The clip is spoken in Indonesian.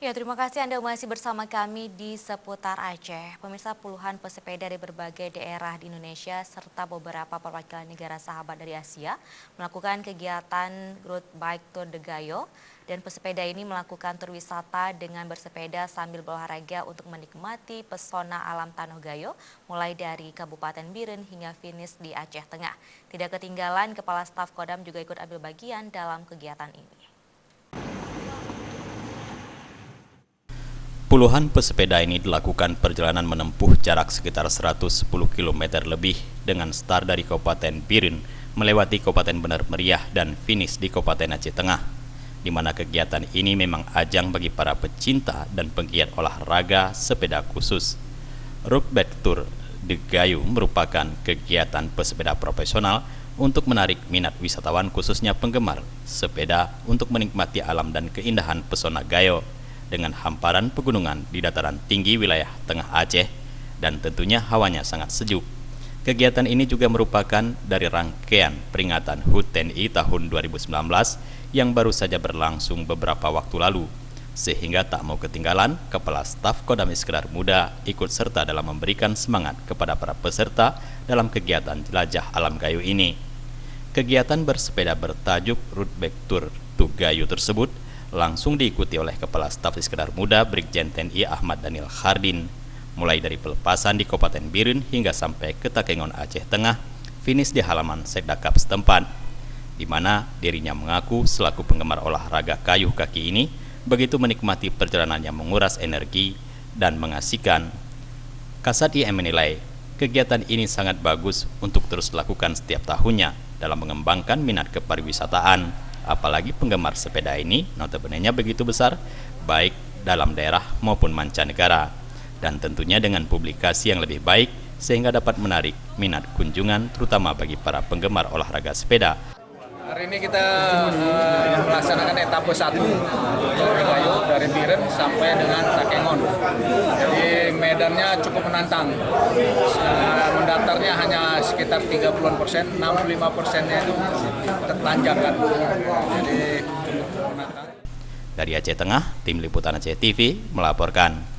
Ya, terima kasih Anda masih bersama kami di seputar Aceh. Pemirsa, puluhan pesepeda dari berbagai daerah di Indonesia serta beberapa perwakilan negara sahabat dari Asia melakukan kegiatan Road Bike Tour de Gayo. Dan pesepeda ini melakukan tur wisata dengan bersepeda sambil berolahraga untuk menikmati pesona alam Tanah Gayo mulai dari Kabupaten Biren hingga finish di Aceh Tengah. Tidak ketinggalan, Kepala Staf Kodam juga ikut ambil bagian dalam kegiatan ini. Puluhan pesepeda ini dilakukan perjalanan menempuh jarak sekitar 110 km lebih dengan start dari Kabupaten Biren, melewati Kabupaten Bener Meriah dan finish di Kabupaten Aceh Tengah, di mana kegiatan ini memang ajang bagi para pecinta dan penggiat olahraga sepeda khusus. Road Bike Tour de Gayo merupakan kegiatan pesepeda profesional untuk menarik minat wisatawan khususnya penggemar sepeda untuk menikmati alam dan keindahan pesona Gayo dengan hamparan pegunungan di dataran tinggi wilayah Tengah Aceh dan tentunya hawanya sangat sejuk. Kegiatan ini juga merupakan dari rangkaian peringatan HUT TNI tahun 2019 yang baru saja berlangsung beberapa waktu lalu, sehingga tak mau ketinggalan Kepala Staf Kodam Iskandar Muda ikut serta dalam memberikan semangat kepada para peserta dalam kegiatan jelajah alam Gayo ini. Kegiatan bersepeda bertajuk Road Bike Tour de Gayo tersebut langsung diikuti oleh Kepala Staf Iskandar Muda Brigjen TNI Ahmad Daniel Khardin, mulai dari pelepasan di Kabupaten Biren hingga sampai ke Takengon Aceh Tengah, finish di halaman Sekdakap setempat, di mana dirinya mengaku selaku penggemar olahraga kayuh kaki ini begitu menikmati perjalanan yang menguras energi dan mengasihkan. Kasat IM menilai kegiatan ini sangat bagus untuk terus dilakukan setiap tahunnya dalam mengembangkan minat kepariwisataan. Apalagi penggemar sepeda ini notabene-nya begitu besar, baik dalam daerah maupun mancanegara, dan tentunya dengan publikasi yang lebih baik sehingga dapat menarik minat kunjungan terutama bagi para penggemar olahraga sepeda. Hari ini kita melaksanakan etapa 1 Tour de Gayo dari Biren sampai dengan Takengon. Jadi medannya cukup menantang. Mendaftarnya hanya sekitar 30%, 65%-nya itu tertanjakan. Jadi cukup menantang. Dari Aceh Tengah, Tim Liputan Aceh TV melaporkan.